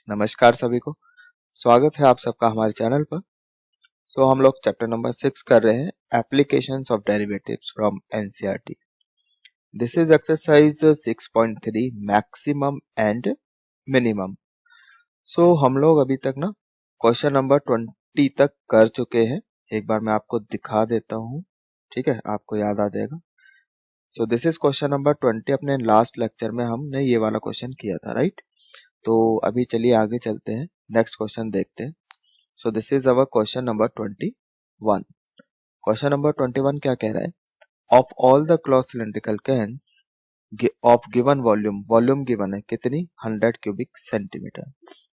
नमस्कार सभी को। स्वागत है आप सबका हमारे चैनल पर। हम लोग चैप्टर नंबर 6 कर रहे हैं, applications of derivatives from NCERT. This is exercise 6.3 maximum and minimum. हम लोग अभी तक ना क्वेश्चन नंबर 20 तक कर चुके हैं। एक बार मैं आपको दिखा देता हूँ, ठीक है, आपको याद आ जाएगा। This is question number 20। अपने लास्ट लेक्चर में हमने ये वाला क्वेश्चन किया था, राइट। तो अभी चलिए आगे चलते हैं, नेक्स्ट क्वेश्चन देखते हैं। So this is our question number 21. Question number 21 क्या कह रहा है? Of all the closed cylindrical cans of given volume given है कितनी? 100 cubic centimeter.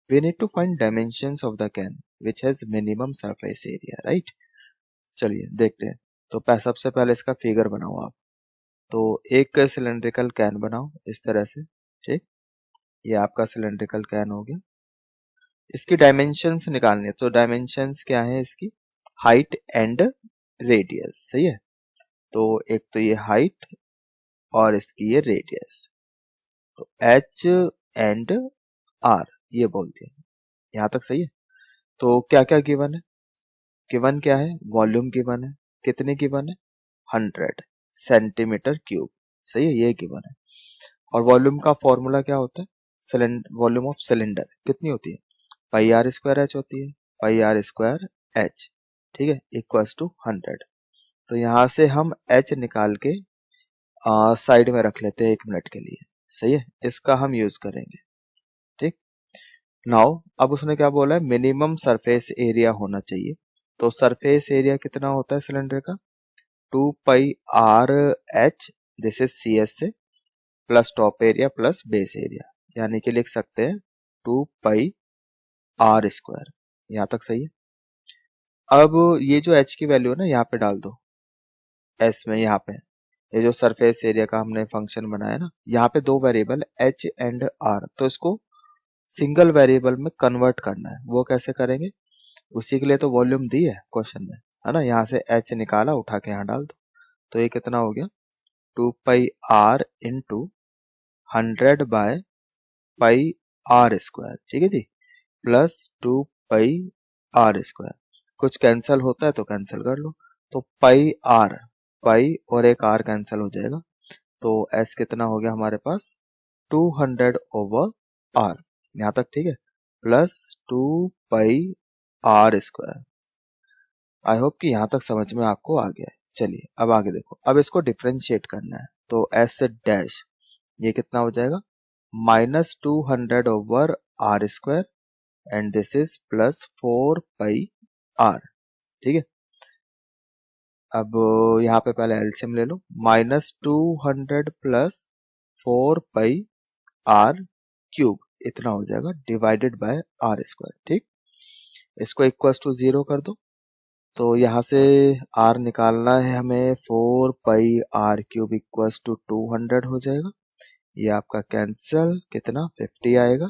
We need to find dimensions of the can which has minimum surface area, right? चलिए देखते हैं। तो सबसे पहले इसका फिगर बनाओ आप। तो एक सिलेंड्रिकल कैन बनाओ इस तरह से, ठीक। ये आपका सिलेंड्रिकल कैन हो गया। इसकी डायमेंशंस निकालनी है। तो डायमेंशंस क्या है इसकी? हाइट एंड रेडियस, सही है। तो एक तो ये हाइट और इसकी ये रेडियस। तो एच एंड आर ये बोलते हैं। यहां तक सही है। तो क्या क्या गिवन है? गिवन क्या है? वॉल्यूम गिवन है। कितनी गिवन है? 100 सेंटीमीटर क्यूब, सही है, ये गिवन है। और वॉल्यूम का फॉर्मूला क्या होता है? वॉल्यूम ऑफ सिलेंडर कितनी होती है? पाई आर स्क्वायर एच होती है, पाई आर स्क्वायर एच, ठीक है, इक्वल्स टू 100। तो यहां से हम एच निकाल के साइड में रख लेते हैं 1 मिनट के लिए, सही है। इसका हम यूज करेंगे, ठीक। नाउ अब उसने क्या बोला है? मिनिमम सरफेस एरिया होना चाहिए। तो सरफेस एरिया कितना होता है सिलेंडर का? 2 pi r h, this is C S से, plus top area plus base area, यानी कि लिख सकते हैं 2 पाई आर स्क्वायर। यहां तक सही है। अब ये जो एच की वैल्यू है ना, यहाँ पे डाल दो एस में। यहाँ पे ये जो सरफेस एरिया का हमने फंक्शन बनाया ना, यहाँ पे 2 वेरिएबल एच एंड आर, तो इसको सिंगल वेरिएबल में कन्वर्ट करना है। वो कैसे करेंगे? उसी के लिए तो वॉल्यूम दी है क्वेश्चन में, है ना। यहाँ से एच निकाला, उठा के यहाँ डाल दो। तो ये कितना हो गया? 2 pi r into 100 by pi r square, ठीक है जी, प्लस 2 पाई आर स्क्वायर। कुछ कैंसिल होता है तो कैंसिल कर लो। तो पाई आर, पाई और एक आर कैंसिल हो जाएगा। तो एस कितना हो गया हमारे पास? 200 ओवर आर, यहां तक ठीक है, plus 2 pi r square. I hope कि यहां तक समझ में आपको आ गया है। चलिए अब आगे देखो। अब इसको डिफ्रेंशिएट करना है। तो एस से डैश, ये कितना हो जाएगा? -200 over r square and this is plus 4 pi r, ठीक है। अब यहाँ पे पहले एलसीएम ले लो। -200 प्लस 4 पाई आर क्यूब, इतना हो जाएगा, डिवाइडेड बाय आर स्क्वायर, ठीक। इसको इक्वल्स टू 0 कर दो। तो यहाँ से आर निकालना है हमें। 4 pi r cube equals to 200 हो जाएगा। ये आपका कैंसिल, कितना? 50 आएगा।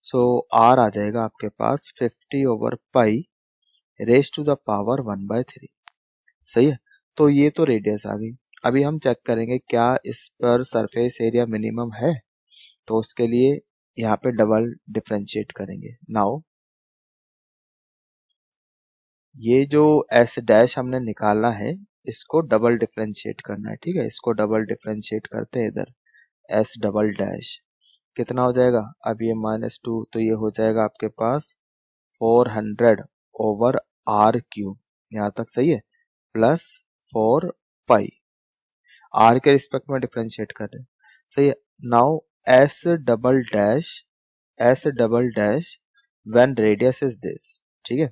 सो आर आ जाएगा आपके पास 50 over pi raise to the power 1/3, सही है। तो ये तो रेडियस आ गई। अभी हम चेक करेंगे क्या इस पर सरफेस एरिया मिनिमम है। तो उसके लिए यहाँ पे डबल डिफरेंशिएट करेंगे। नाउ ये जो एस डैश हमने निकाला है, इसको डबल डिफरेंशिएट करना है, ठीक है। इसको डबल डिफरेंशिएट करते हैं इधर, एस डबल डैश कितना हो जाएगा? अब ये -2, तो ये हो जाएगा आपके पास 400 ओवर आर क्यूब, यहाँ तक सही है, प्लस 4 पाई आर के रिस्पेक्ट में डिफरेंशिएट कर रहे हैं, सही है। Now S double dash when radius is this, ठीक है।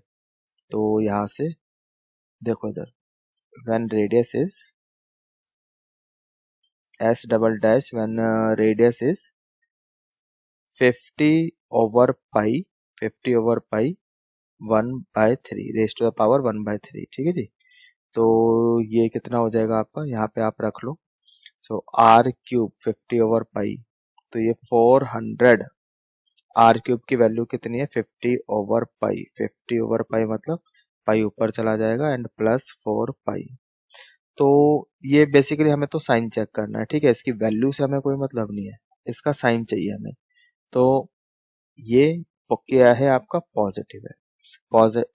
तो यहां से देखो इधर, when radius is S double dash when radius is 50 over pi 1/3 raise to the power 1/3, ठीक है जी। तो ये कितना हो जाएगा आपका? यहाँ पे आप रख लो। सो आर क्यूब 50 ओवर पाई, तो ये 400। आर क्यूब की वैल्यू कितनी है? 50 ओवर पाई। 50 ओवर पाई मतलब पाई ऊपर चला जाएगा एंड प्लस 4 पाई। तो ये बेसिकली हमें तो साइन चेक करना है, ठीक है। इसकी वैल्यू से हमें कोई मतलब नहीं है, इसका साइन चाहिए हमें। तो ये क्या है आपका पॉजिटिव है,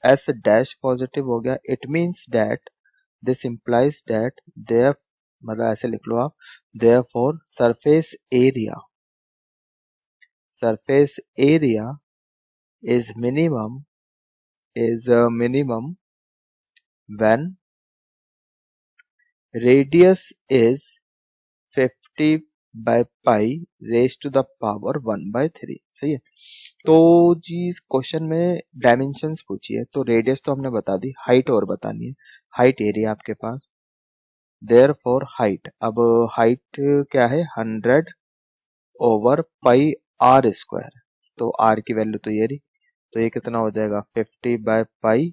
एस डैश पॉजिटिव हो गया, it means that this implies that there, मतलब ऐसे लिख लो आप, therefore surface area is minimum when radius is 50 by pi raised to the power 1/3। सही है। तो जी इस क्वेश्चन में डायमेंशंस पूछी है, तो रेडियस तो हमने बता दी, हाइट और बतानी है, हाइट एरिया आपके पास, देयरफॉर हाइट, अब हाइट क्या है 100 ओवर पाई आर स्क्वायर, तो आर की वैल्यू तो ये रही, तो ये कितना हो जाएगा 50 बाय पाई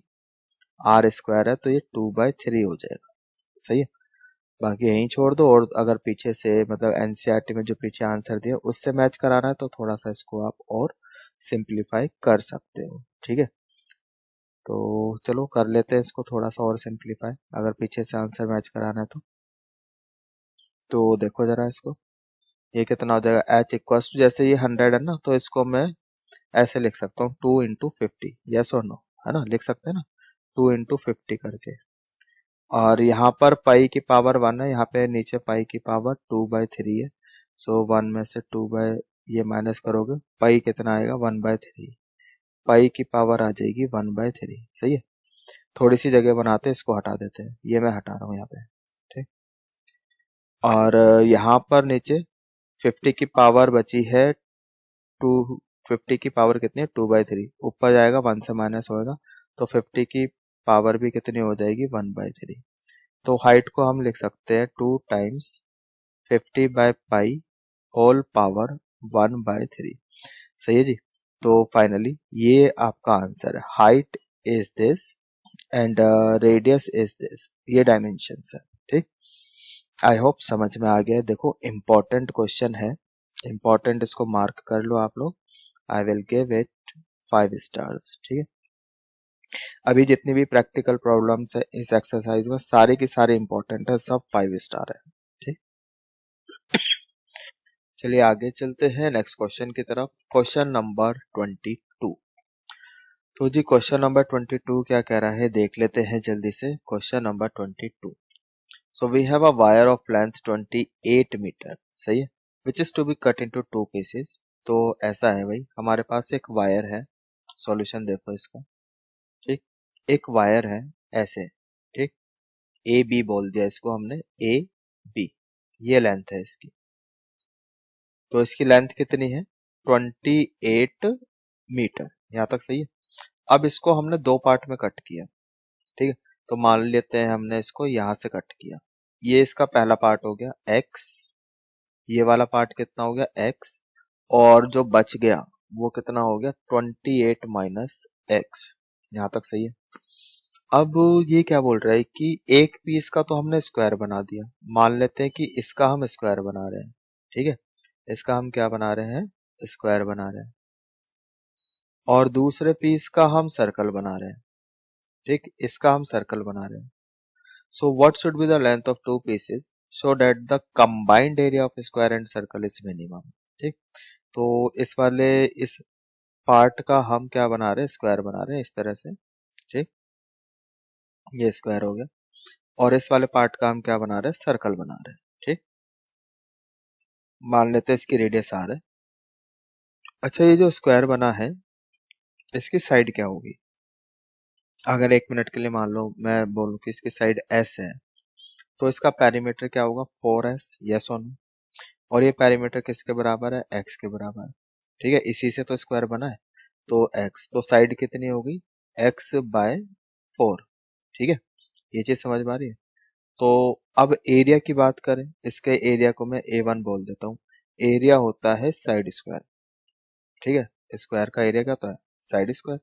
आर स्क्वायर है, तो ये 2/3 हो जाएगा। सही है, बाकी यहीं छोड़ दो, और अगर पीछे से मतलब एनसीईआरटी में जो पीछे आंसर दिया उससे मैच कराना है तो थोड़ा सा इसको आप और सिंप्लीफाई कर सकते हो। ठीक है, तो चलो कर लेते हैं इसको थोड़ा सा और सिंप्लीफाई, अगर पीछे से आंसर मैच कराना है तो देखो जरा इसको, ये कितना हो जाएगा एच इक्वल्स टू, जैसे ये 100 है ना, तो इसको मैं ऐसे लिख सकता हूँ 2 × 50, यस और नो, है ना, लिख सकते हैं ना 2 × 50 करके, और यहाँ पर पाई की पावर 1 है, यहाँ पे नीचे पाई की पावर 2/3 है, सो 1 में से 2 बाय ये माइनस करोगे, पाई कितना आएगा 1/3, पाई की पावर आ जाएगी 1/3। सही है, थोड़ी सी जगह बनाते हैं, इसको हटा देते हैं, ये मैं हटा रहा हूँ यहाँ पे। ठीक, और यहाँ पर नीचे 50 की पावर बची है 2, 50 की पावर कितनी है 2/3, ऊपर जाएगा 1 से माइनस होएगा, तो 50 की पावर भी कितनी हो जाएगी 1/3, तो हाइट को हम लिख सकते हैं 2 times 50 by pi whole power 1/3। सही है जी, तो फाइनली ये आपका आंसर है, height is this and radius is this, ये डायमेंशंस है। ठीक, आई होप समझ में आ गया। देखो इम्पोर्टेंट क्वेश्चन है, इम्पोर्टेंट, इसको मार्क कर लो आप लोग, I will give it 5 stars. ठीक है, अभी जितनी भी प्रैक्टिकल प्रॉब्लम्स है इस एक्सरसाइज में सारे की सारे इंपॉर्टेंट है, सब 5 स्टार है। ठीक, चलिए आगे चलते हैं नेक्स्ट क्वेश्चन की तरफ, क्वेश्चन नंबर 22। तो जी क्वेश्चन नंबर 22 क्या कह रहा है देख लेते हैं जल्दी से। Question number 22, so we have a wire of length 28 metre, सही है, which is to be cut into 2 pieces. तो ऐसा है भाई, हमारे पास एक वायर है, सॉल्यूशन देखो इसका। ठीक, एक वायर है ऐसे, ठीक, ए बी बोल दिया इसको हमने, ए बी, ये लेंथ है इसकी, तो इसकी लेंथ कितनी है 28 मीटर, यहाँ तक सही है। अब इसको हमने 2 पार्ट में कट किया। ठीक है, तो मान लेते हैं हमने इसको यहाँ से कट किया, ये इसका पहला पार्ट हो गया x, ये वाला पार्ट कितना हो गया x, और जो बच गया वो कितना हो गया 28 माइनस x, यहाँ तक सही है। अब ये क्या बोल रहा है कि एक पीस का तो हमने स्क्वायर बना दिया, मान लेते हैं कि इसका हम स्क्वायर बना रहे हैं। ठीक है, इसका हम क्या बना रहे हैं, स्क्वायर बना रहे हैं, और दूसरे पीस का हम सर्कल बना रहे हैं। ठीक, इसका हम सर्कल बना रहे हैं। So what should be the length of 2 pieces so that the combined area of square and circle is minimum. ठीक, तो इस पार्ट का हम क्या बना रहे हैं, स्क्वायर बना रहे हैं इस तरह से। ठीक, ये स्क्वायर हो गया, और इस वाले पार्ट का हम क्या बना रहे हैं, सर्कल बना रहे हैं। ठीक, मान लेते हैं इसकी रेडियस आर है। अच्छा, ये जो स्क्वायर बना है इसकी साइड क्या होगी, अगर 1 मिनट के लिए मान लो मैं बोलूं कि इसकी साइड एस है, तो इसका पेरीमीटर क्या होगा 4s, यस और नो, और ये पेरीमीटर किसके बराबर है, x के बराबर है। ठीक है, इसी से तो स्क्वायर बना है, तो x, तो साइड कितनी होगी x/4। ठीक है, ये चीज समझ में आ रही है। तो अब एरिया की बात करें, इसके एरिया को मैं a1 बोल देता हूँ, एरिया होता है साइड स्क्वायर। ठीक है, स्क्वायर का एरिया क्या होता है साइड स्क्वायर,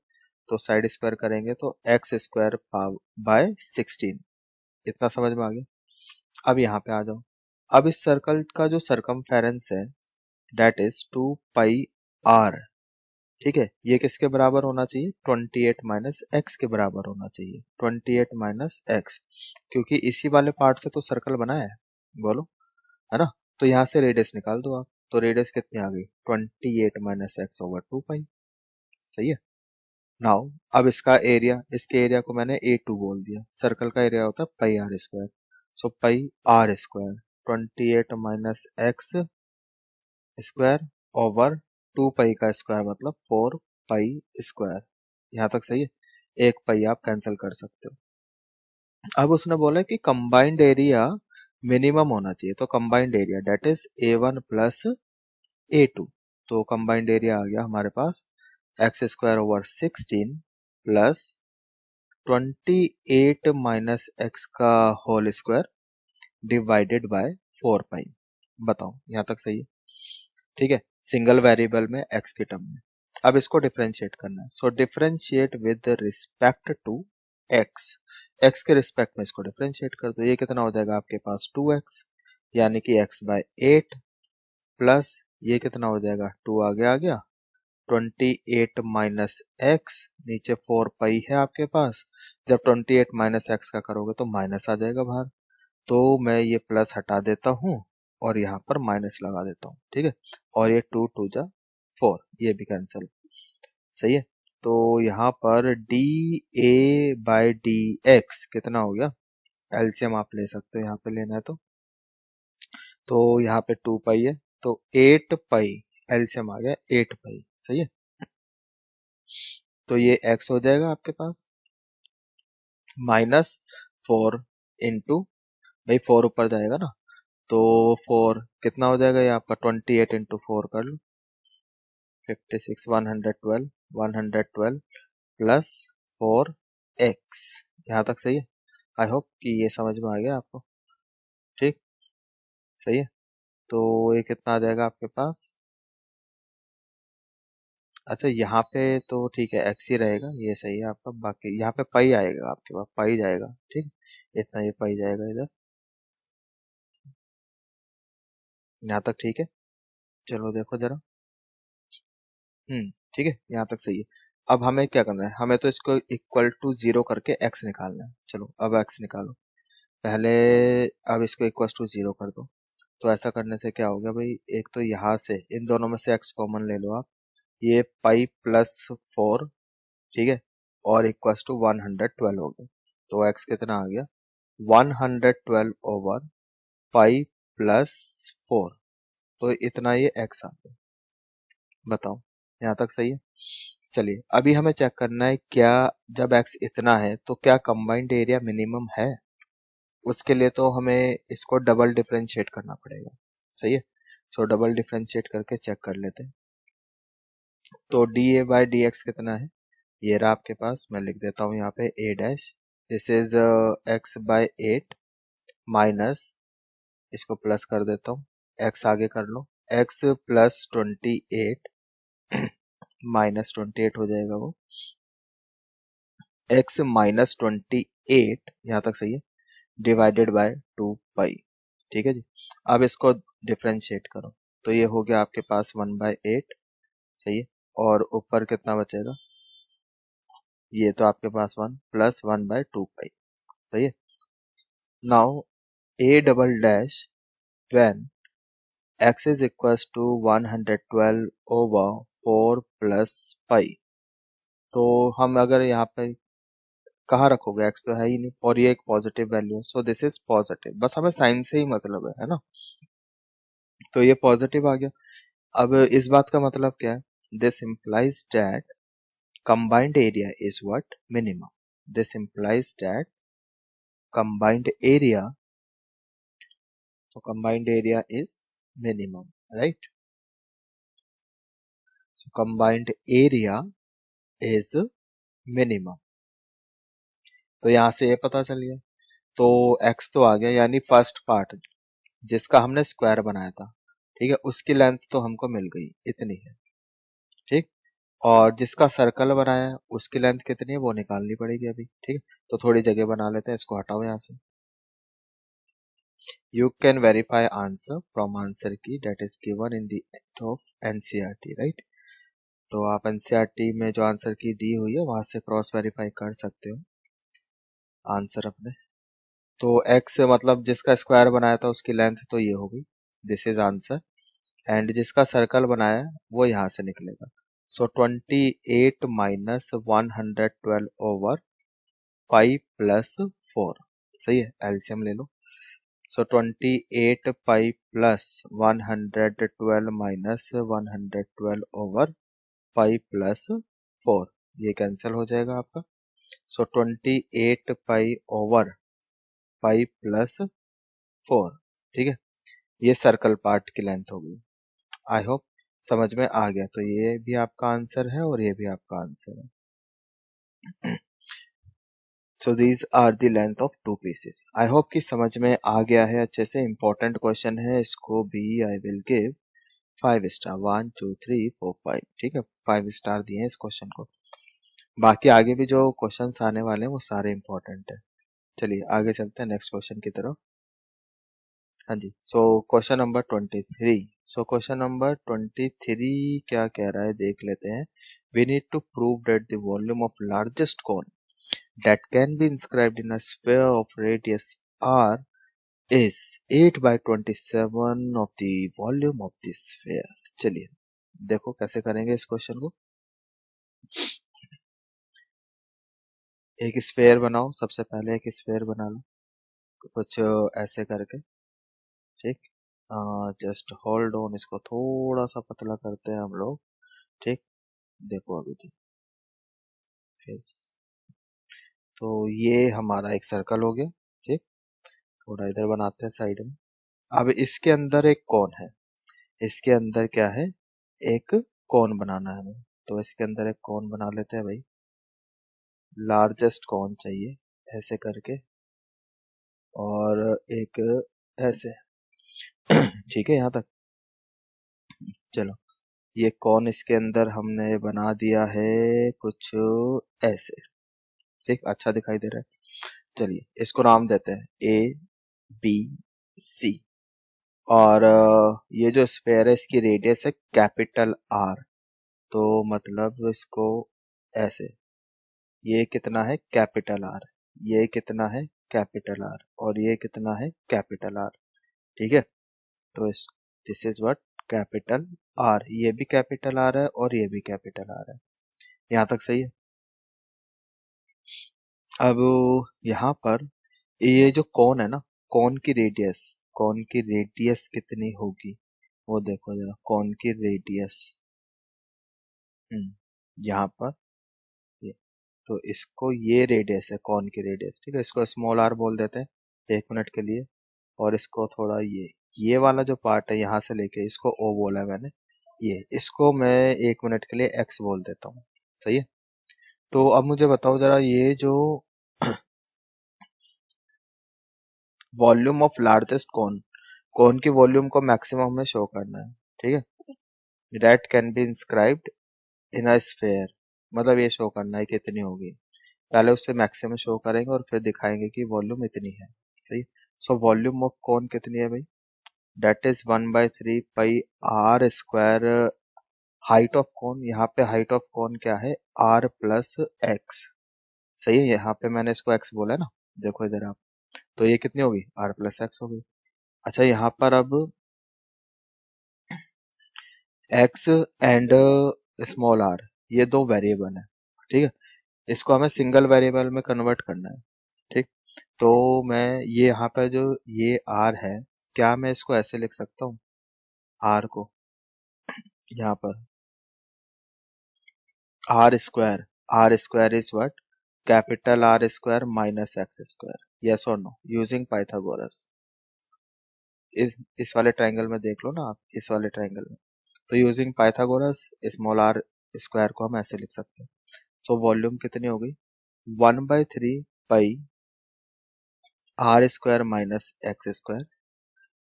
तो साइड स्क्वायर करेंगे तो x² / 16, इतना समझ में आ गया। अब यहाँ पे आ जाओ, अब इस सर्कल का जो सरकमफेरेंस है डेट इज 2 पाई आर। ठीक है, ये किसके बराबर होना चाहिए 28 माइनस एक्स के बराबर होना चाहिए, 28 माइनस एक्स, क्योंकि इसी वाले पार्ट से तो सर्कल बना है, बोलो, है ना। तो यहाँ से रेडियस निकाल दो आप, तो रेडियस कितनी आ गई 28 माइनस एक्स ओवर 2 पाई। सही है। नाउ अब इसका एरिया, इसके एरिया को मैंने A2 बोल दिया। सर्कल का एरिया होता है pi r square, so pi r square 28 minus x square over 2 pi का स्क्वायर मतलब 4 पाई स्क्वायर। यहाँ तक सही है, एक पाई आप कैंसिल कर सकते हो। अब उसने बोला कि कंबाइंड एरिया मिनिमम होना चाहिए, तो combined area that is A1 plus A2। तो कंबाइंड एरिया आ गया हमारे पास x square over 16 plus 28 minus x का whole square divided by 4 pi. बताओ यहाँ तक सही है, ठीक है। सिंगल वेरिएबल में एक्स के टर्म में अब इसको डिफरेंशिएट करना है, so differentiate with respect to x. X के रिस्पेक्ट में इसको डिफरेंशिएट कर दो। ये कितना हो जाएगा आपके पास 2x, यानी कि x बाय 8 प्लस ये कितना हो जाएगा 2 आगे आ गया 28 माइनस एक्स, नीचे 4 पाई है आपके पास। जब 28 माइनस एक्स का करोगे तो माइनस आ जाएगा बाहर, तो मैं ये प्लस हटा देता हूँ और यहाँ पर माइनस लगा देता हूँ, ठीक है। और ये 2 2 जा 4, ये भी कैंसिल, सही है। तो यहाँ पर D A by D x कितना हो गया, एलसीएम आप ले सकते हो यहाँ पे लेना है तो यहाँ पे 2 पाई है तो 8 पाई, एलसीएम आ गया 8 पाई, सही है। तो ये x हो जाएगा आपके पास माइनस 4 इंटू, भाई 4 ऊपर जाएगा ना, तो 4 कितना हो जाएगा ये आपका 28 इंटू 4 कर लो 56, 112 112 प्लस 4x। यहाँ तक सही है, आई होप कि ये समझ में आ गया आपको, ठीक, सही है। तो ये कितना आ जाएगा आपके पास, अच्छा यहाँ पे तो ठीक है x ही रहेगा, ये सही है आपका। बाकी यहाँ पे पाई आएगा आपके पास, पाई जाएगा, ठीक, इतना ये पाई जाएगा इधर, यहाँ तक ठीक है। चलो देखो जरा, ठीक है, यहाँ तक सही है। अब हमें क्या करना है, हमें तो इसको इक्वल टू 0 करके x निकालना है। चलो अब x निकालो पहले, अब इसको इक्वल टू 0 कर दो। तो ऐसा करने से क्या हो गया भाई, एक तो यहाँ से इन दोनों में से x कॉमन ले लो आप, ये पाई प्लस 4, ठीक है, और इक्वल टू 112 हो गया। तो x कितना आ गया 112 ओवर पाई प्लस 4, तो इतना ये x आ गया। बताओ यहाँ तक सही है। चलिए अभी हमें चेक करना है क्या, जब x इतना है तो क्या कंबाइंड एरिया मिनिमम है। उसके लिए तो हमें इसको डबल डिफरेंशिएट करना पड़ेगा, सही है। सो डबल डिफरेंशिएट करके चेक कर लेते हैं। तो D A by D x कितना है, ये रहा आपके पास, मैं लिख देता हूँ यहाँ पे a dash, this is x by 8 minus, इसको प्लस कर देता हूँ, x आगे कर लो, x प्लस 28 माइनस 28 हो जाएगा वो, x माइनस 28, यहाँ तक सही है, डिवाइडेड बाय 2 पाई, ठीक है जी। अब इसको डिफरेंशिएट करो तो ये हो गया आपके पास 1/8, सही है। और ऊपर कितना बचेगा, ये तो आपके पास 1 प्लस 1/2 पाई, सही है। Now a double dash when x is equals to 112 over 4 plus pi, तो हम अगर यहाँ पे कहाँ रखोगे, x तो है ही नहीं और ये एक पॉजिटिव वैल्यू है, सो दिस इज पॉजिटिव, बस हमें साइन से ही मतलब है ना। तो ये पॉजिटिव आ गया। अब इस बात का मतलब क्या है, this implies that combined area is what, minimum. This implies that combined area, so combined area is minimum, right? So combined area is minimum. तो यहाँ से ये पता चल गया, तो x तो आ गया, यानी फर्स्ट पार्ट जिसका हमने स्क्वायर बनाया था, ठीक है, उसकी लेंथ तो हमको मिल गई, इतनी है, ठीक। और जिसका सर्कल बनाया है उसकी लेंथ कितनी है वो निकालनी पड़ेगी अभी, ठीक है। तो थोड़ी जगह बना लेते हैं, इसको हटाओ यहाँ से। You can verify answer from answer key that is given in the end of NCERT, right? तो आप NCERT में जो आंसर की दी हुई है वहां से क्रॉस वेरीफाई कर सकते हो आंसर अपने। तो x मतलब जिसका स्क्वायर बनाया था उसकी लेंथ तो ये हो गई, दिस इज आंसर, एंड जिसका सर्कल बनाया है वो यहाँ से निकलेगा। सो 28 माइनस 112 ओवर 5 प्लस 4, सही है, एलसीएम ले लो। सो 28 pi plus 112 minus 112 over 5 plus 4, ये कैंसिल हो जाएगा आपका। सो 28 पाई ओवर 5 प्लस 4, ठीक है, ये सर्कल पार्ट की लेंथ होगी। आई होप समझ में आ गया। तो ये भी आपका आंसर है और ये भी आपका आंसर है। So these are the length of two pieces. I hope कि समझ में आ गया है अच्छे से। इंपॉर्टेंट क्वेश्चन है, इसको भी आई विल गिव 5 स्टार। 1 2 3 4 5, ठीक है, 5 स्टार दिए हैं इस क्वेश्चन को। बाकी आगे भी जो क्वेश्चंस आने वाले हैं वो सारे इंपॉर्टेंट है। चलिए आगे चलते हैं नेक्स्ट क्वेश्चन की तरफ। हाँ जी, so question number 23। So question number 23 क्या कह रहा है देख लेते हैं। We need to prove that the volume of largest cone that can be inscribed in a sphere of radius r is 8 by 27 of the volume of the sphere। चलिए देखो कैसे करेंगे इस क्वेश्चन को। एक स्फेयर बनाओ, सबसे पहले एक स्फेयर बना लो, तो कुछ ऐसे करके, ठीक। जस्ट होल्ड ऑन, इसको थोड़ा सा पतला करते हैं हम लोग, ठीक। देखो अभी तो ये हमारा एक सर्कल हो गया, ठीक। थोड़ा इधर बनाते हैं साइड में। अब इसके अंदर एक कोन है, इसके अंदर क्या है, एक कोन बनाना है हमें। तो इसके अंदर एक कोन बना लेते हैं भाई, लार्जेस्ट कोन चाहिए ऐसे करके, और एक ऐसे। ठीक है यहाँ तक। चलो ये कोन इसके अंदर हमने बना दिया है कुछ ऐसे, ठीक, अच्छा दिखाई दे रहा है। चलिए इसको नाम देते हैं ए बी सी। और ये जो स्फेयर है इसकी रेडियस है कैपिटल आर, तो मतलब इसको ऐसे, ये कितना है कैपिटल आर, ये कितना है कैपिटल आर, और ये कितना है कैपिटल आर, ठीक है। तो इस this is what capital are, ये भी कैपिटल आर है और ये भी कैपिटल आर है। यहाँ तक सही है। अब यहाँ पर ये जो कौन है ना, कौन की रेडियस कितनी होगी वो देखो जरा, कौन की रेडियस, यहाँ पर ये, तो इसको ये रेडियस है कौन की रेडियस, ठीक है, इसको स्मॉल आर बोल देते हैं 1 मिनट के लिए। और इसको थोड़ा ये वाला जो पार्ट है यहाँ से लेके इसको ओ बोला है मैंने, ये इसको मैं 1 मिनट के लिए एक्स बोल देता हूँ, सही है। तो अब मुझे बताओ जरा, ये जो वॉल्यूम ऑफ लार्जेस्ट कौन की वॉल्यूम को मैक्सिमम में शो करना है, ठीक है, that can be inscribed in a sphere, मतलब ये शो करना है कि इतनी होगी। पहले उससे मैक्सिमम शो करेंगे और फिर दिखाएंगे कि वॉल्यूम इतनी है, सही। सो वॉल्यूम ऑफ कौन कितनी है भाई, that is 1/3 pi r square. Height of कौन, यहाँ पे हाइट ऑफ कौन क्या है, आर प्लस एक्स, सही है, यहाँ पे मैंने इसको एक्स बोला है ना, देखो इधर आप, तो ये कितनी होगी आर प्लस एक्स होगी। अच्छा यहाँ पर अब एक्स एंड स्मॉल आर, ये दो वेरिएबल है, ठीक है, इसको हमें सिंगल वेरिएबल में कन्वर्ट करना है, ठीक। तो मैं ये यहाँ पर जो ये आर है, क्या मैं इसको ऐसे लिख सकता हूँ, आर को यहाँ पर r square is what, capital r square minus x square, yes और नो, यूजिंग पाइथागोरस। इस वाले ट्रायंगल में देख लो ना आप, इस वाले ट्रायंगल में, तो using Pythagoras small r square को हम ऐसे लिख सकते हैं। सो वॉल्यूम कितनी हो गई, 1/3 pi r square minus x square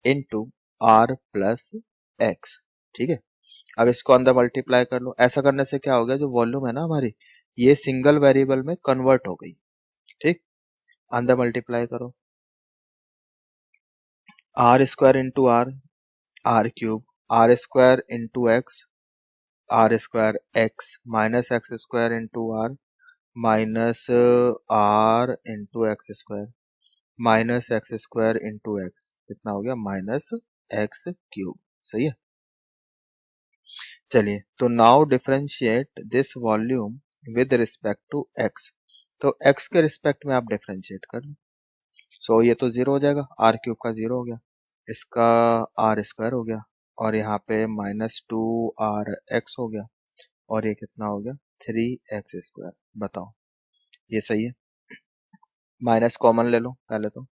into r plus x, ठीक है। अब इसको अंदर मल्टीप्लाई कर लो, ऐसा करने से क्या हो गया, जो वॉल्यूम है ना हमारी, ये सिंगल वेरिएबल में कन्वर्ट हो गई, ठीक। अंदर मल्टीप्लाई करो, r square into r cube, r square into x, r square x minus x square into r, minus r into x square, minus x square into x, कितना हो गया minus x cube, सही है। चलिए, तो now differentiate this volume with respect to x. तो x के respect में आप डिफरेंशिएट कर लो। सो ये तो जीरो हो जाएगा, आर क्यूब का जीरो हो गया, इसका आर स्क्वायर हो गया, और यहाँ पे -2r(x) हो गया, और ये कितना हो गया 3x²। बताओ ये सही है? माइनस कॉमन ले लो पहले, तो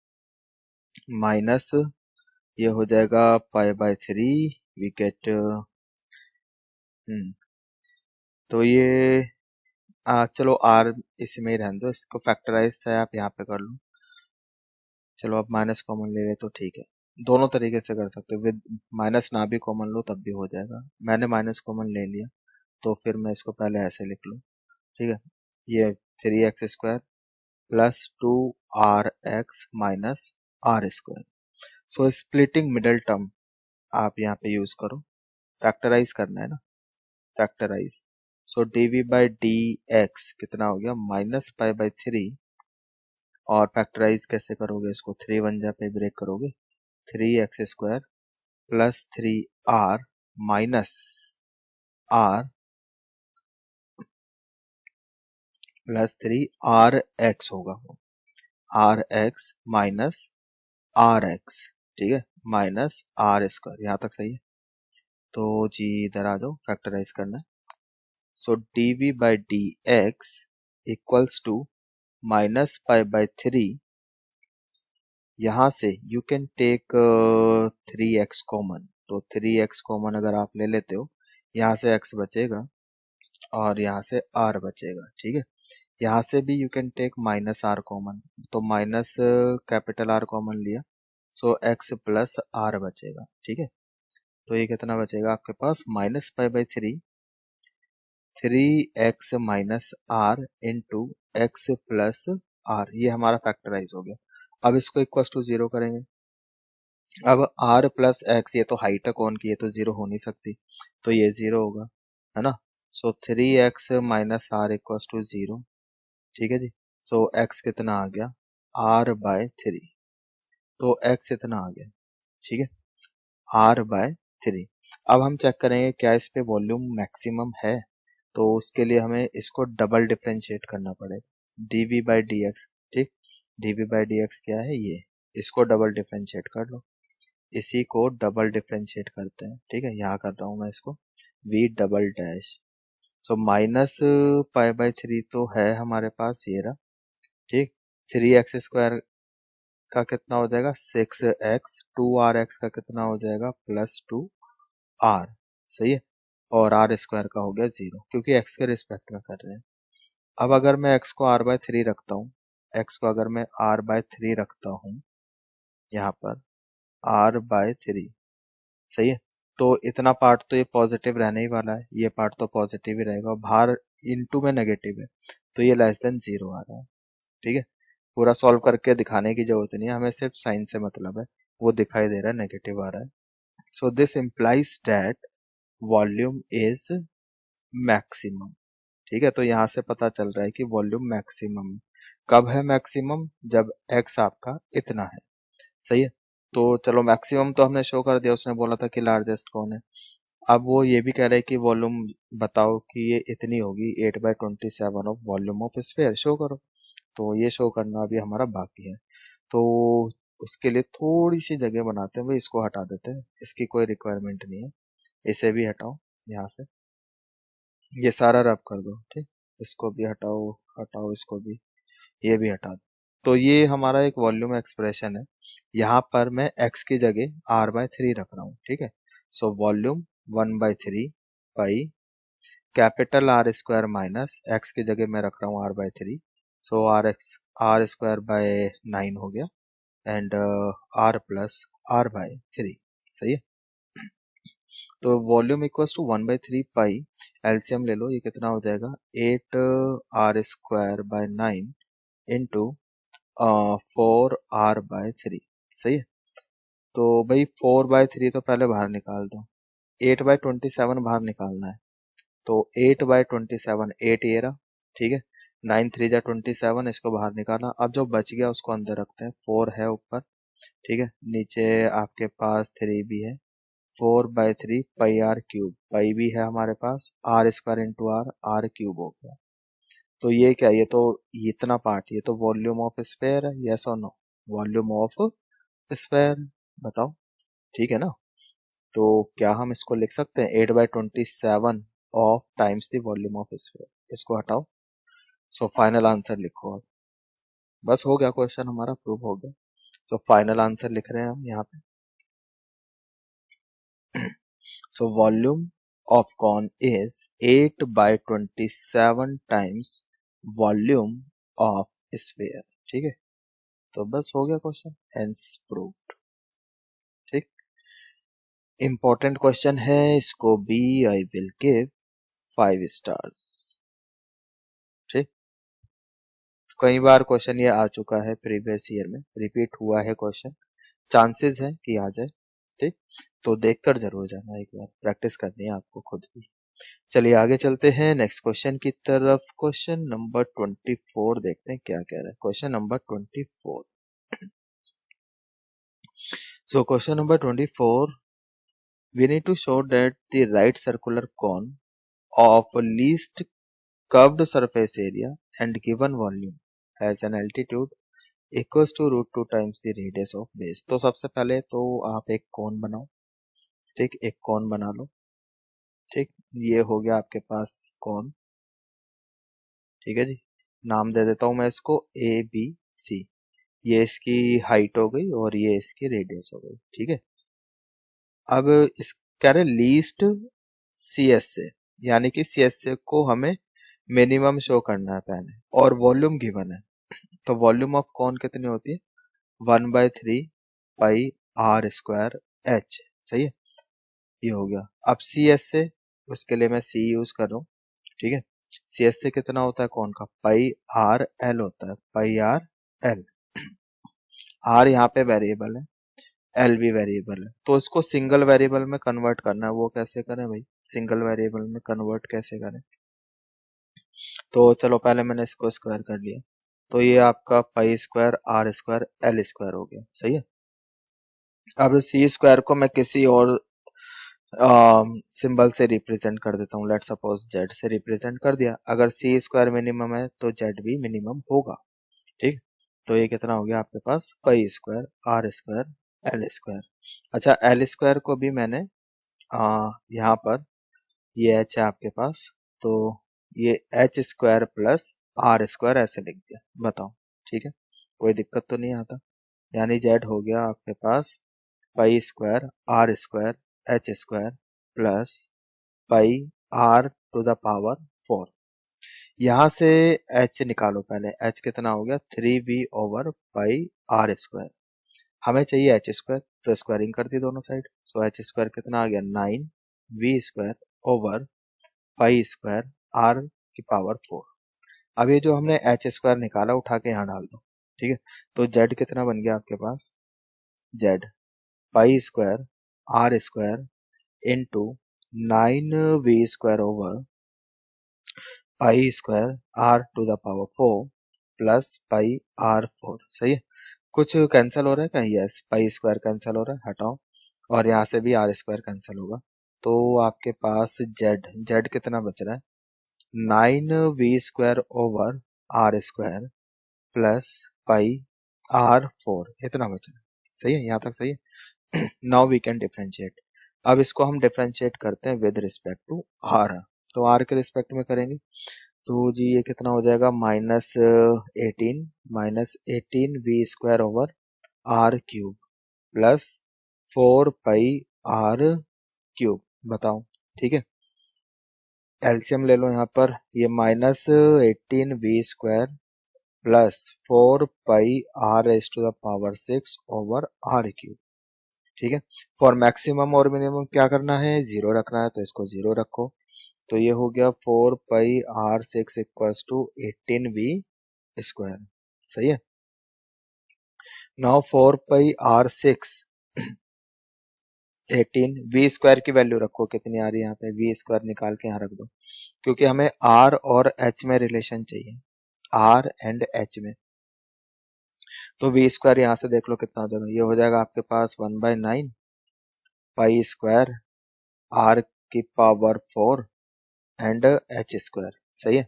माइनस ये हो जाएगा π/3, वी गेट तो ये चलो आर इसमें ही रहने दो, इसको फैक्टराइज चाहे आप यहाँ पे कर लो। चलो अब माइनस कॉमन ले ले तो ठीक है, दोनों तरीके से कर सकते हो, विद माइनस ना भी कॉमन लो तब भी हो जाएगा। मैंने माइनस कॉमन ले लिया, तो फिर मैं इसको पहले ऐसे लिख लूँ, ठीक है। ये 3x² plus 2rx minus r²। सो स्प्लिटिंग मिडल टर्म आप यहाँ पे यूज करो, फैक्टराइज करना है ना, फैक्टराइज। सो dv/dx कितना हो गया -π/3, और फैक्टराइज कैसे करोगे इसको, 3 1 जा पे ब्रेक करोगे, 3x² plus 3r minus r plus 3rx होगा, rx माइनस rx, ठीक है, माइनस r²। यहाँ तक सही है? तो जी इधर आ जाओ, फैक्टराइज करना है। सो dv/dx इक्वल्स टू -π/3, यहाँ से you can take 3x common, तो 3x कॉमन अगर आप ले लेते हो, यहाँ से x बचेगा और यहाँ से r बचेगा, ठीक है। यहाँ से भी you can take -r common, तो माइनस कैपिटल R कॉमन लिया, सो x प्लस r बचेगा, ठीक है। तो ये कितना बचेगा आपके पास -π/3, 3x minus r into x plus r, ये हमारा फैक्टराइज हो गया। अब इसको इक्वल टू 0 करेंगे। अब r प्लस एक्स, ये तो हाइट है कौन की, ये तो 0 हो नहीं सकती, तो ये 0 होगा, है ना। So 3x minus r equal to 0, ठीक है जी। सो x कितना आ गया r/3, तो x इतना आ गया, ठीक है, r/3। अब हम चेक करेंगे क्या इस पे वॉल्यूम मैक्सिमम है, तो उसके लिए हमें इसको डबल डिफरेंशिएट करना पड़ेगा, dv/dx, ठीक। dv/dx क्या है, ये, इसको डबल डिफरेंशिएट कर लो, इसी को डबल डिफरेंशिएट करते हैं, ठीक है। यहाँ कर रहा हूँ मैं इसको v डबल डैश। सो -π/3 तो है हमारे पास, ये रहा, ठीक। 3x² का कितना हो जाएगा 6x, 2rx का कितना हो जाएगा +2r, सही है, और r² का हो गया 0, क्योंकि x के रिस्पेक्ट में कर रहे हैं। अब अगर मैं x को r/3 रखता हूँ, x को अगर मैं r/3 रखता हूँ यहाँ पर r/3, सही है, तो इतना पार्ट तो ये पॉजिटिव रहने ही वाला है, ये पार्ट तो पॉजिटिव ही रहेगा, बाहर इनटू में नेगेटिव है, तो ये <0 आ रहा है, ठीक है। पूरा सॉल्व करके दिखाने की जरूरत नहीं है, हमें सिर्फ साइन से मतलब है, वो दिखाई दे रहा है नेगेटिव आ रहा है। So this implies that volume is maximum, ठीक है। तो यहाँ से पता चल रहा है कि वॉल्यूम मैक्सिमम कब है, मैक्सिमम जब x आपका इतना है, सही है। तो चलो मैक्सिमम तो हमने शो कर दिया, उसने बोला था कि लार्जेस्ट कौन है। अब वो ये भी कह रहे हैं कि वॉल्यूम बताओ कि ये इतनी होगी 8/27 of volume of sphere, show करो। तो ये शो करना अभी हमारा बाकी है, तो उसके लिए थोड़ी सी जगह बनाते हैं भाई, इसको हटा देते हैं, इसकी कोई रिक्वायरमेंट नहीं है, इसे भी हटाओ यहाँ से, ये सारा रब कर दो, ठीक। इसको भी हटाओ, हटाओ इसको भी, ये भी हटा दो। तो ये हमारा एक वॉल्यूम एक्सप्रेशन है, यहाँ पर मैं x की जगह r/3 रख रहा हूँ, ठीक है। So volume 1/3 pi capital R² minus x की जगह मैं रख रहा हूँ r/3, सो r² 9 हो गया, एंड r प्लस r/3, सही है। तो volume equals to 1/3 pi, LCM ले लो, ये कितना हो जाएगा 8r²/9 इंटू 4r/3, सही है। तो भाई 4/3 तो पहले बाहर निकाल दो, 8/27 बाहर निकालना है, तो 8/27, 8 ये रहा, ठीक है, 9 3 जा 27, इसको बाहर निकाला। अब जो बच गया उसको अंदर रखते हैं, 4 है ऊपर, ठीक है, नीचे आपके पास 3 भी है, 4/3 पाई आर क्यूब, पाई भी है हमारे पास, r square into r, r cube हो गया। तो ये क्या, ये तो इतना पार्ट, ये तो वॉल्यूम ऑफ स्फेयर है, यस और नो, वॉल्यूम ऑफ स्फेयर, बताओ, ठीक है ना। तो क्या हम इसको लिख सकते हैं 8/27 of times the volume of sphere, इसको हटाओ। सो फाइनल आंसर लिखो अब, बस हो गया, क्वेश्चन हमारा प्रूव हो गया। सो फाइनल आंसर लिख रहे हैं हम यहाँ पे। So volume of cone is 8/27 times volume of sphere, ठीक है। तो बस हो गया क्वेश्चन, हेंस प्रूव्ड, ठीक। इंपॉर्टेंट क्वेश्चन है, इसको भी आई विल गिव 5 स्टार्स, ठीक। कई बार क्वेश्चन ये आ चुका है प्रीवियस ईयर में, रिपीट हुआ है क्वेश्चन, चांसेस है कि आ जाए, ठीक। तो देखकर जरूर जाना, एक बार प्रैक्टिस करनी है आपको खुद भी। चलिए आगे चलते हैं नेक्स्ट क्वेश्चन की तरफ। क्वेश्चन नंबर 24 देखते हैं क्या कह रहा है। Question number 24। So question number 24, we need to show that the right circular cone of least curved surface area and given volume has an altitude equals to √2 times the radius of base। तो सबसे पहले तो आप एक कोन बनाओ, ठीक, एक कोन बना लो, ठीक। ये हो गया आपके पास कोन, ठीक है जी। नाम दे देता हूं मैं इसको ABC, ये इसकी हाइट हो गई और ये इसकी रेडियस हो गई, ठीक है। अब इस कह रहे लीस्ट CS से, यानी कि CS से को हमें मिनिमम शो करना है पहले, और वॉल्यूम गिवन है। तो वॉल्यूम ऑफ कौन कितनी होती है, 1/3 पाई आर स्क्वायर H, सही है, ये हो गया। अब CS से, उसके लिए मैं C यूज कर रहा हूँ, ठीक है। CS से कितना होता है कौन का, पाई आर एल होता है, पाई आर एल। आर यहाँ पे वेरिएबल है, एल भी वेरिएबल है, तो इसको सिंगल वेरिएबल में कन्वर्ट करना है। वो कैसे करें भाई, सिंगल वेरिएबल में कन्वर्ट कैसे करें, तो चलो पहले मैंने इसको स्क्वायर कर लिया, तो ये आपका pi square r square l square हो गया, सही है। अब सी स्क्वायर को मैं किसी और सिंबल से रिप्रेजेंट कर देता हूँ, लेट सपोज जेड से रिप्रेजेंट कर दिया। अगर सी स्क्वायर मिनिमम है तो जेड भी मिनिमम होगा, ठीक। तो ये कितना हो गया आपके पास, pi square r square l square. अच्छा, एल स्क्वायर को भी मैंने यहाँ पर, ये एच है आपके पास, तो ये h square plus r square ऐसे लिख दिया, बताओ, ठीक है, कोई दिक्कत तो नहीं आता। यानी जेड हो गया आपके पास pi square r square h square plus pi r to the power 4। यहाँ से एच निकालो पहले, एच कितना हो गया 3v ओवर पाई आर स्क्वायर, हमें चाहिए एच स्क्वायर, तो स्क्वायरिंग कर दी दोनों साइड। सो एच स्क्वायर कितना आ गया 9v square over pi square r की पावर 4। अब ये जो हमने एच स्क्वायर निकाला उठा के यहाँ डाल दो, ठीक है। तो जेड कितना बन गया आपके पास, z pi square r square into 9v square over pi square r to the power 4 plus pi r 4, सही है। कुछ कैंसिल हो रहा है क्या, यस, पाई स्क्वायर कैंसिल हो रहा है, हटाओ, और यहाँ से भी आर स्क्वायर कैंसिल होगा। तो आपके पास जेड, जेड कितना बच रहा है 9v square over r square plus pi r 4, इतना बच रहा है, सही है, यहाँ तक सही है। Now we can differentiate. अब इसको हम डिफरेंशिएट करते हैं विद रिस्पेक्ट टू आर, तो आर के रिस्पेक्ट में करेंगे, तो जी ये कितना हो जाएगा -18 v square over r cube plus 4 pi r cube, बताओ, ठीक है। एलसीएम ले लो यहाँ पर, ये -18v square plus 4 pi r s to the power 6 over r cube, ठीक है। फॉर मैक्सिमम और मिनिमम क्या करना है, 0 रखना है, तो इसको 0 रखो। तो ये हो गया 4 pi r 6 equals to 18v square, सही है। Now 4 pi r 6 18 v square की वैल्यू रखो, कितनी आ रही है यहाँ पे, v स्क्वायर निकाल के यहाँ रख दो, क्योंकि हमें r और h में रिलेशन चाहिए, r एंड h में। तो v स्क्वायर यहाँ से देख लो कितना हो जाएगा, ये हो जाएगा आपके पास 1/9 पाई स्क्वायर आर की पावर 4 एंड एच स्क्वायर। सही है।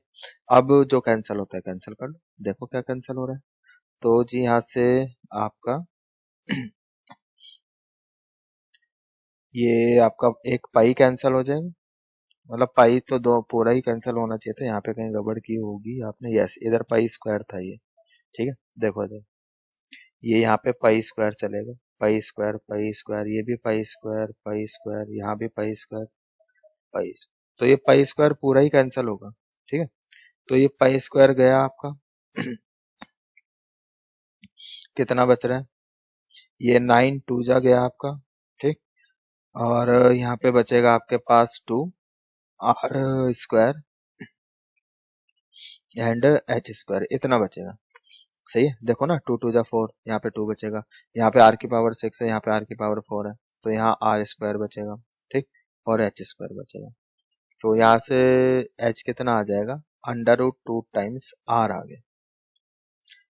अब जो कैंसिल होता है कैंसिल कर लो, देखो क्या कैंसिल हो रहा है। तो जी यहाँ से आपका ये आपका एक पाई कैंसिल हो जाएगा, मतलब पाई तो दो पूरा ही कैंसिल होना चाहिए था, यहाँ पे कहीं गड़बड़ की होगी आपने। यस, इधर पाई स्क्वायर था ये। ठीक है, देखो इधर ये यहाँ पे पाई स्क्वायर चलेगा, पाई स्क्वायर, ये भी पाई स्क्वायर, यहाँ भी पाई स्क्वायर, पाई। तो ये पाई स्क्वायर पूरा ही कैंसिल होगा। ठीक है, तो ये पाई स्क्वायर गया आपका कितना बच रहा है, ये 9 2 जा गया आपका। ठीक, और यहाँ पे बचेगा आपके पास 2 r square and h square, इतना बचेगा। सही है, देखो ना 2 2 जा 4, यहाँ पे 2 बचेगा, यहाँ पे आर की पावर 6 है, यहाँ पे आर की पावर 4 है, तो यहाँ आर स्क्वायर बचेगा। ठीक, और एच स्क्वायर बचेगा। तो यहाँ से एच कितना आ जाएगा, √2 टाइम्स आर आ गया।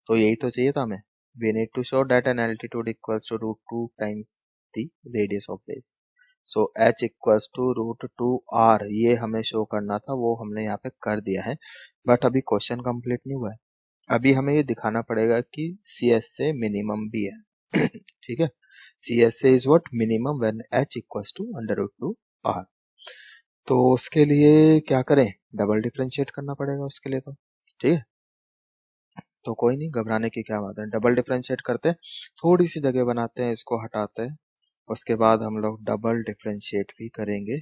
तो यही तो चाहिए था हमें। We need to show that an altitude equals to √2 times the radius of base. So h equals to √2r, ये हमें शो करना था, वो हमने यहाँ पे कर दिया है। बट अभी क्वेश्चन कंप्लीट नहीं हुआ है, अभी हमें ये दिखाना पड़ेगा कि सी एस से मिनिमम भी है। ठीक है, सी एस से is what, minimum when h equals to √2r। तो उसके लिए क्या करें, डबल डिफरेंशिएट करना पड़ेगा उसके लिए। तो ठीक है, तो कोई नहीं, घबराने की क्या बात है, डबल डिफरेंशिएट करते हैं, थोड़ी सी जगह बनाते हैं, इसको हटाते हैं, उसके बाद हम लोग डबल डिफरेंशिएट भी करेंगे।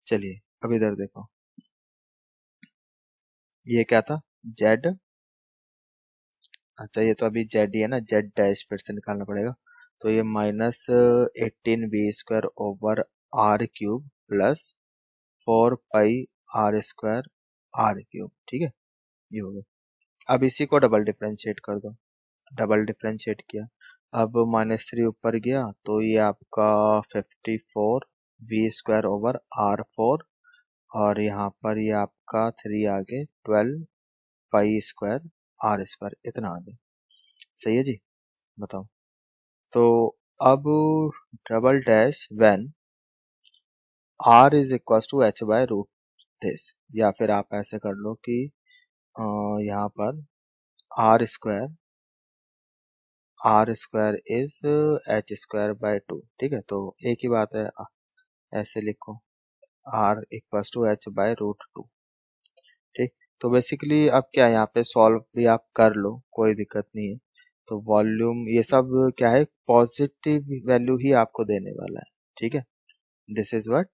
चलिए अब इधर देखो, ये क्या था, जेड, अच्छा ये तो अभी जेड ही है ना, जेड डैश फिर से निकालना पड़ेगा। तो ये -18 v² over r cube plus 4 pi r² r cube. ठीक है, ये हो गया। अब इसी को डबल डिफरेंशिएट कर दो, डबल डिफरेंशिएट किया, अब -3 ऊपर गया, तो ये आपका 54 v² ओवर r4, और यहाँ पर ये आपका 3 आगे 12 पाई² r², इतना आगे। सही है जी, बताओ। तो अब double dash when r is equal to h/√, this, या फिर आप ऐसे कर लो कि यहाँ पर r² इज h²/2। ठीक है, तो एक ही बात है, ऐसे लिखो r इक्वल टू h/√2। ठीक, तो बेसिकली अब क्या है, यहाँ पे सॉल्व भी आप कर लो, कोई दिक्कत नहीं है। तो वॉल्यूम ये सब क्या है, पॉजिटिव वैल्यू ही आपको देने वाला है। ठीक है, दिस इज व्हाट,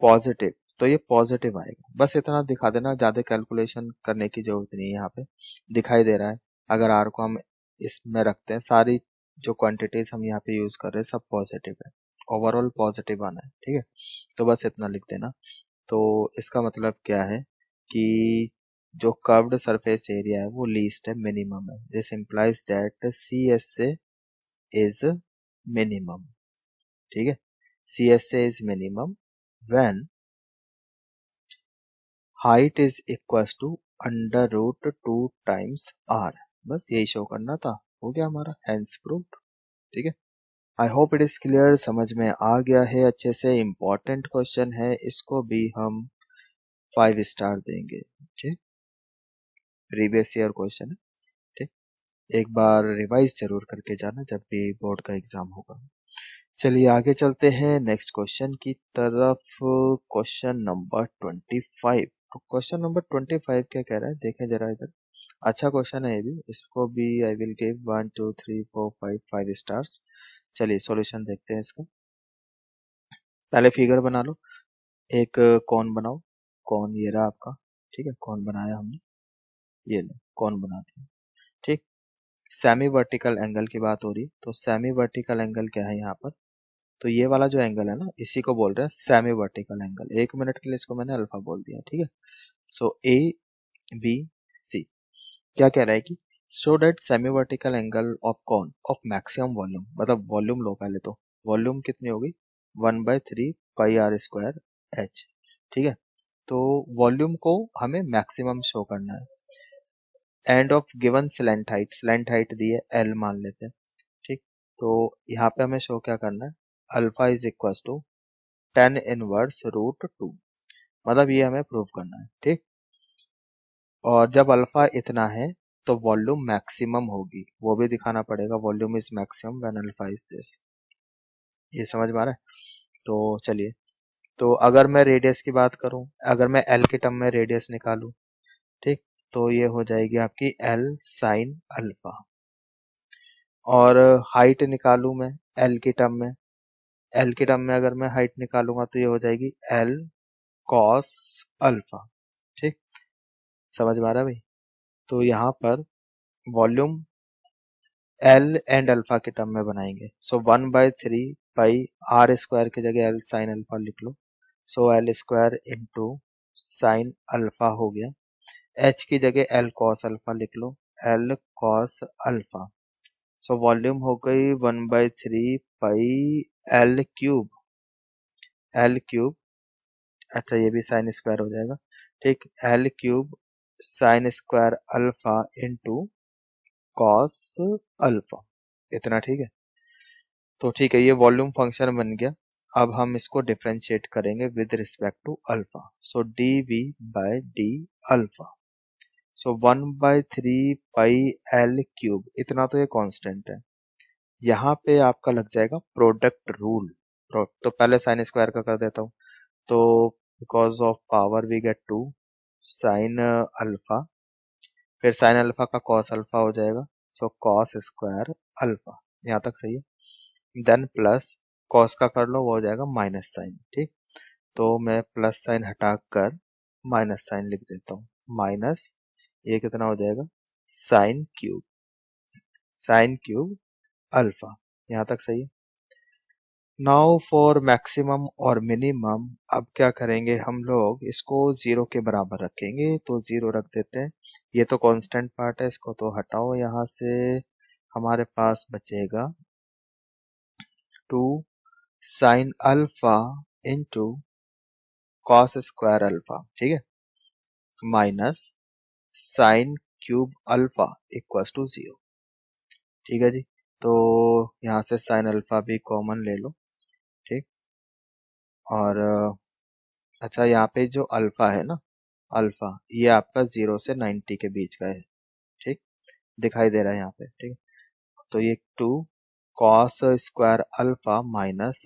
पॉजिटिव, तो ये पॉजिटिव आएगा, बस इतना दिखा देना, ज्यादा कैलकुलेशन करने की जरूरत नहीं है। यहाँ पे दिखाई दे रहा है, अगर आर को हम इसमें रखते हैं, सारी जो क्वांटिटीज हम यहाँ पे यूज कर रहे हैं सब पॉजिटिव है, ओवरऑल पॉजिटिव आना है। ठीक है, तो बस इतना लिख देना। तो इसका मतलब क्या है कि जो कर्व्ड सरफेस एरिया है वो लीस्ट है, मिनिमम है। This implies that C S A is minimum. ठीक है, C S A is minimum when height is equal to √2 times r. बस यही शो करना था, हो गया हमारा, हेंस प्रूव्ड। ठीक है, I hope it is clear, समझ में आ गया है अच्छे से। इम्पोर्टेंट क्वेश्चन है, इसको भी हम 5 स्टार देंगे। ठीक, प्रीवियस ईयर क्वेश्चन है। ठीक, एक बार रिवाइज जरूर करके जाना जब भी बोर्ड का एग्जाम होगा। चलिए आगे चलते हैं नेक्स्ट क्वेश्चन की तरफ, क्वेश्चन नंबर 25। तो क्वेश्चन नंबर 25 क्या कह रहा है, देखें जरा इधर, अच्छा क्वेश्चन है ये भी, इसको भी आई विल गिव 1 2 3 4 5 5 स्टार्स। चलिए सॉल्यूशन देखते हैं इसका। पहले फिगर बना लो, एक कौन बनाओ, कौन ये रहा आपका। ठीक है, कौन बनाया हमने, ये लो कौन बना दिया। ठीक, सेमी वर्टिकल एंगल की बात हो रही, तो सेमी वर्टिकल एंगल क्या है यहाँ पर, तो ये वाला जो एंगल है ना, इसी को बोल रहे हैं सेमी वर्टिकल एंगल। 1 मिनट के लिए इसको मैंने अल्फा बोल दिया। ठीक है, सो ए बी सी क्या कह रहा है कि show that semi vertical angle of कौन, ऑफ मैक्सिमम वॉल्यूम, मतलब वॉल्यूम लो पहले, तो वॉल्यूम कितनी होगी, 1/3 पाई r²h। ठीक है, तो वॉल्यूम को हमें मैक्सिमम शो करना है। And of given slant height दी है L मान लेते हैं। ठीक, तो यहाँ पे हमें शो क्या करना है, alpha is equal to 10 inverse root 2। मतलब ये हमें प्रूव करना है, ठीक। और जब अल्फा इतना है तो वॉल्यूम मैक्सिमम होगी, वो भी दिखाना पड़ेगा। Volume is maximum when alpha is this. ये समझ में आ रहा है? तो चलिए, तो अगर मैं रेडियस की बात करूं, अगर मैं एल के टर्म में रेडियस निकालूं, ठीक, तो ये हो जाएगी आपकी एल साइन अल्फा। और हाइट निकालूं मैं एल के टर्म में, एल के टर्म में अगर मैं हाइट निकालूंगा तो ये हो जाएगी एल कॉस अल्फा, ठीक। समझ में आ रहा है भाई? तो यहाँ पर वॉल्यूम एल एंड अल्फा के टर्म में बनाएंगे। सो 1/3 पाई आर स्क्वायर की जगह एल साइन अल्फा लिख लो। So l square into sine alpha हो गया। एच की जगह एल कॉस अल्फा लिख लो, l cos alpha. So volume हो गई 1/3 pi l cube, l cube, अच्छा ये भी साइन स्क्वायर हो जाएगा, ठीक, l cube sine square alpha into cos alpha, इतना, ठीक है। तो ठीक है, ये वॉल्यूम फंक्शन बन गया। अब हम इसको डिफरेंशिएट करेंगे with respect to alpha. So d v by d alpha. So 1/3 pi l cube, इतना तो ये कांस्टेंट है। यहाँ पे आपका लग जाएगा प्रोडक्ट रूल। तो पहले साइन स्क्वायर का कर देता हूँ। तो because of power we get 2 sine alpha, फिर साइन अल्फा का कॉस अल्फा हो जाएगा। सो कॉस स्क्वायर अल्फा, यहाँ तक सही है। देन प्लस कॉस का कर लो, वो हो जाएगा माइनस साइन, ठीक। तो मैं प्लस साइन हटा कर माइनस साइन लिख देता हूँ। माइनस ये कितना हो जाएगा, sine cube, sign cube alpha, यहाँ तक सही है। नाउ फॉर मैक्सिमम और मिनिमम, अब क्या करेंगे हम लोग, इसको जीरो के बराबर रखेंगे। तो जीरो रख देते हैं। ये तो कांस्टेंट पार्ट है, इसको तो हटाओ यहाँ से। हमारे पास बचेगा 2 sine alpha into cos square alpha, ठीक है, minus sine cube alpha equals to 0, ठीक है जी। तो यहाँ से साइन अल्फा भी कॉमन ले लो, ठीक। और अच्छा, यहाँ पे जो अल्फा है ना, अल्फा ये आपका 0 से 90 के बीच का है, ठीक, दिखाई दे रहा है यहाँ पे, ठीक। तो ये 2 cos square alpha minus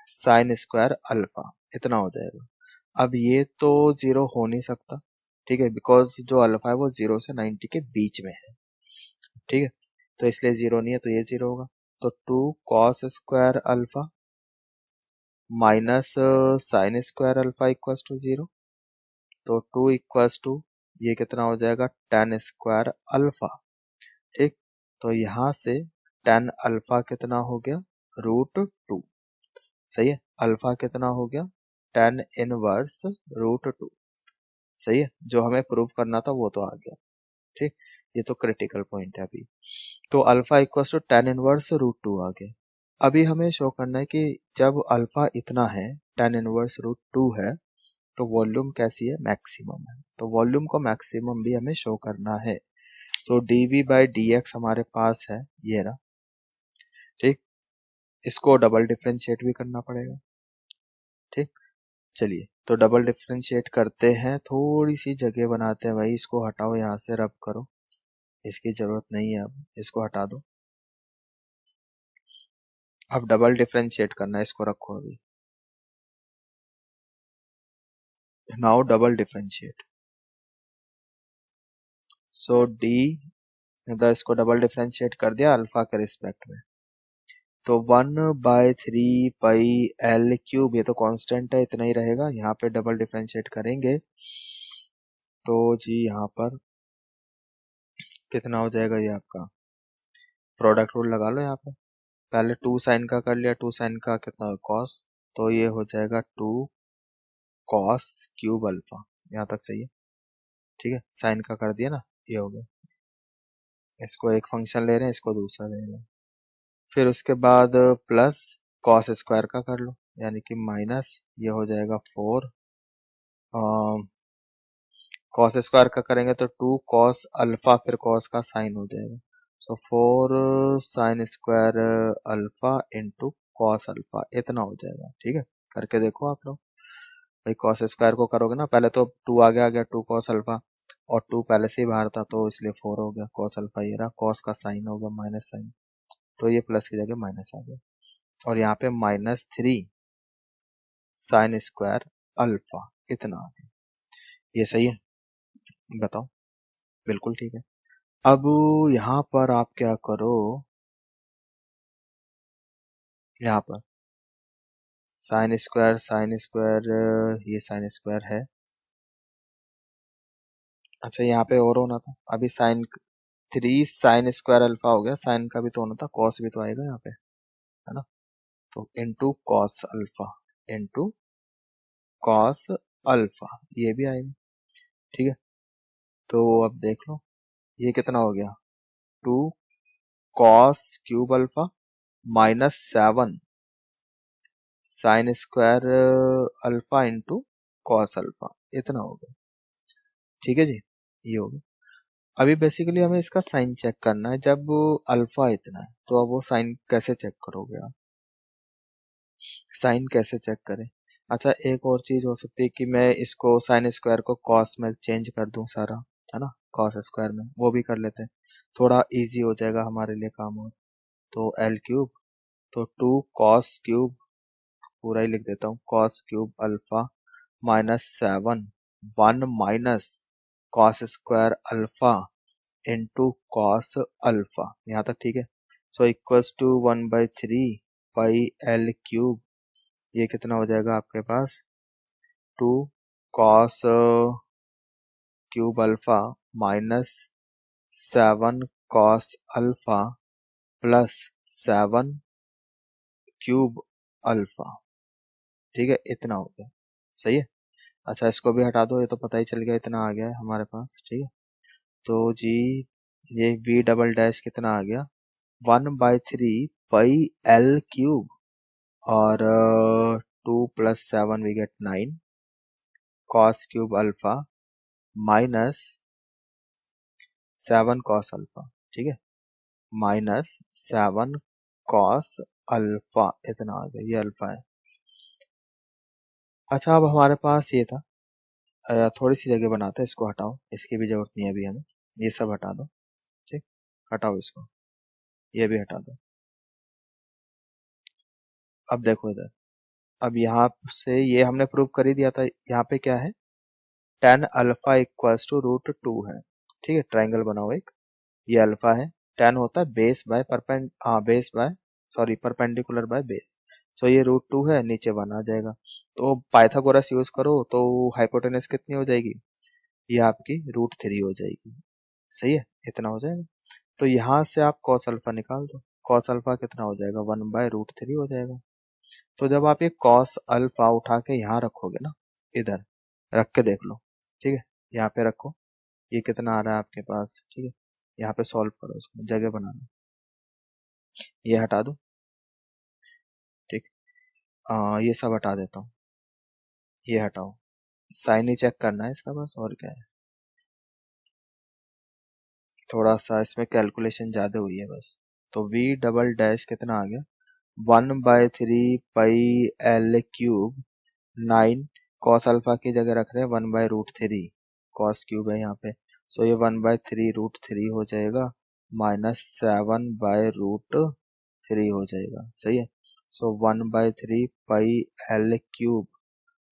sine square alpha, इतना हो जाएगा। अब ये तो 0 हो नहीं सकता, ठीक है, बिकॉज जो अल्फा है वो 0 से 90 के बीच में है, ठीक है। तो इसलिए 0 नहीं है, तो ये 0 होगा। तो 2 cos square alpha minus sine square alpha equals to 0। तो 2 इक्वल्स टू ये कितना हो जाएगा, tan स्क्वायर अल्फा, ठीक। तो यहाँ से tan अल्फा कितना हो गया, √2, सही है। अल्फा कितना हो गया, tan इनवर्स √2, सही है। जो हमें प्रूव करना था वो तो आ गया, ठीक। ये तो क्रिटिकल पॉइंट है अभी। तो alpha equals to tan inverse √2 आ गया। अभी हमें शो करना है कि जब अल्फा इतना है, tan इनवर्स √2 है, तो वॉल्यूम कैसी है, मैक्सिमम है। तो वॉल्यूम को मैक्सिमम भी हमें शो करना है। सो dv बाई dx हमारे पास है, ये रहा, ठीक। इसको डबल डिफरेंशिएट भी करना पड़ेगा, ठीक। चलिए, तो डबल डिफरेंशिएट करते हैं, थोड़ी सी जगह बनाते हैं भाई, इसको हटाओ, यहाँ से रब करो, इसकी जरूरत नहीं है, अब इसको हटा दो। अब डबल डिफरेंशिएट करना है, इसको रखो अभी। Now double differentiate. So d, इसको डबल डिफरेंशिएट कर दिया अल्फा के रिस्पेक्ट में। तो 1/3 पाई एल क्यूब, ये तो कांस्टेंट है, इतना ही रहेगा। यहाँ पे डबल डिफरेंशिएट करेंगे तो जी यहाँ पर कितना हो जाएगा, ये आपका प्रोडक्ट रूल लगा लो। यहाँ पे पहले 2 साइन का कर लिया, 2 साइन का कितना कॉस, तो ये हो जाएगा 2 कॉस क्यूब अल्फा, यहाँ तक सही है, ठीक है। साइन का कर दिया ना, ये हो गया। इसको एक फंक्शन ले रहे हैं, इसको दूसरा ले रहे हैं। फिर उसके बाद प्लस कॉस स्क्वायर का कर लो, यानी कि माइनस ये हो जाएगा 4, कॉस स्क्वायर का करेंगे तो 2 कॉस अल्फा, फिर कॉस का साइन हो जाएगा। सो 4 sign square alpha into cos alpha, इतना हो जाएगा। ठीक है, करके देखो आप लोग। भाई कॉस स्क्वायर को करोगे ना, पहले तो 2 आगे आ गया, 2 कॉस अल्फा, और 2 पहले से ही बाहर था तो इसलिए 4 हो गया। कॉस अल्फा ये रहा, कॉस का साइन होगा माइनस साइन, तो ये प्लस की जगह माइनस आ गया, और यहाँ पे -3 साइन स्क्वायर अल्फा, इतना आ गया। ये सही है, बताओ। बिल्कुल ठीक है। अब यहाँ पर आप क्या करो, यहाँ पर साइन स्क्वायर, ये साइन स्क्वायर है। अच्छा यहाँ पे और होना था, अभी थ्री साइन स्क्वायर अल्फा हो गया, साइन का भी तो होना था, कॉस भी तो आएगा यहाँ पे, है ना। तो into cos alpha, into cos alpha, ये भी आएगा। ठीक है, तो अब देख लो ये कितना हो गया, 2 cos cube alpha -7 sign square alpha into cos alpha, इतना हो गया। ठीक है जी, ये हो गया। अभी बेसिकली हमें इसका साइन चेक करना है। जब अल्फा इतना है तो अब वो साइन कैसे चेक करोगे आप, साइन कैसे चेक करें। अच्छा एक और चीज हो सकती है कि मैं इसको साइन स्क्वायर को कॉस में चेंज कर दूं सारा, है ना, कॉस स्क्वायर में, वो भी कर लेते हैं, थोड़ा इजी हो जाएगा हमारे लिए काम। और तो एल क्यूब, तो 2 कॉस क्यूब, पूरा ही लिख देता हूँ, cos cube alpha -7 1 minus cos square alpha into cos alpha, यहाँ तक ठीक है। So equals to 1/3 pi l cube, ये कितना हो जाएगा आपके पास, 2 cos cube alpha -7 cos alpha plus 7 cube alpha. ठीक है, इतना हो गया, सही है। अच्छा इसको भी हटा दो, ये तो पता ही चल गया, इतना आ गया है हमारे पास। ठीक है, तो जी ये v डबल डैश कितना आ गया, 1/3 पाई एल क्यूब, और 2 + 7 we get 9 cos cube alpha minus 7 cos alpha. ठीक है, -7 कॉस अल्फा, इतना आ गया, ये अल्फा है। अच्छा अब हमारे पास ये था, थोड़ी सी जगह बनाते हैं, इसको हटाओ, इसकी भी जरूरत नहीं है अभी हमें, ये सब हटा दो। ठीक, हटाओ इसको, ये भी हटा दो। अब देखो इधर, अब यहाँ से ये हमने प्रूव कर ही दिया था, यहाँ पे क्या है, tan अल्फा इक्वल्स टू √2 है। ठीक है, ट्राइंगल बनाओ एक, ये अल्फा है, tan होता है base by perpendicular by base. So ये √2 है, नीचे 1 आ जाएगा, तो पाइथागोरस यूज करो तो हाइपोटेनस कितनी हो जाएगी, ये आपकी √3 हो जाएगी। सही है, इतना हो जाएगा। तो यहाँ से आप कॉस अल्फा निकाल दो, कॉस अल्फा कितना हो जाएगा, 1/√3 हो जाएगा। तो जब आप ये कॉस अल्फा उठा के यहाँ रखोगे ना, इधर रख के देख लो। ठीक है, यहाँ पे रखो, ये कितना आ रहा है आपके पास। ठीक है, यहाँ पे सॉल्व करो, इसको जगह बनाना, ये हटा दो। ठीक, ये सब हटा देता हूँ, ये हटाओ, साइन ही चेक करना है इसका बस, और क्या है, थोड़ा सा इसमें कैलकुलेशन ज्यादा हुई है बस। तो v डबल डैश कितना आ गया, 1/3 pi l cube 9 cos alpha की जगह रख रहे हैं 1/√3, कॉस क्यूब है यहाँ पे, सो ये 1/3√3 हो जाएगा, -7/√3 हो जाएगा। सही है, सो 1/3 पाई एल क्यूब,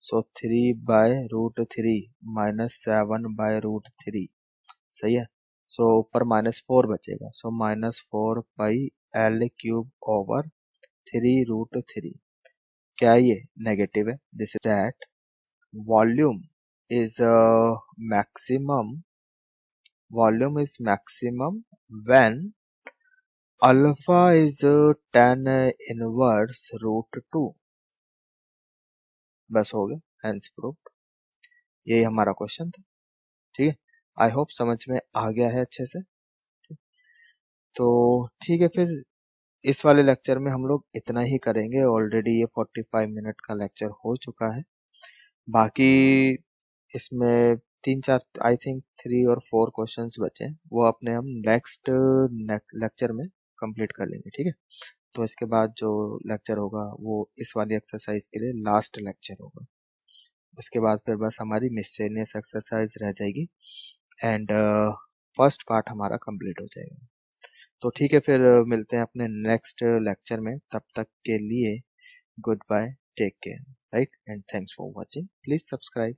सो 3/√3 -7/√3। सही है, सो ऊपर -4 बचेगा, सो -4 पाई एल क्यूब ओवर 3√3। क्या ये नेगेटिव है, this is that volume is maximum when alpha is tan inverse √2। बस हो गया, hence proved। यही हमारा क्वेश्चन था। ठीक है, आई होप समझ में आ गया है अच्छे से। तो ठीक है, फिर इस वाले लेक्चर में हम लोग इतना ही करेंगे, ऑलरेडी ये 45 मिनट का लेक्चर हो चुका है। बाकी इसमें 3-4 आई थिंक 3 और 4 क्वेश्चंस बचे हैं, वो अपने हम नेक्स्ट लेक्चर में कंप्लीट कर लेंगे। ठीक है, तो इसके बाद जो लेक्चर होगा वो इस वाली एक्सरसाइज के लिए लास्ट लेक्चर होगा। उसके बाद फिर बस हमारी मिससेलियस एक्सरसाइज रह जाएगी एंड फर्स्ट पार्ट हमारा कंप्लीट हो जाएगा। तो ठीक है, फिर मिलते हैं अपने नेक्स्ट लेक्चर में। तब तक के लिए goodbye, take care, right, and thanks for watching. Please subscribe.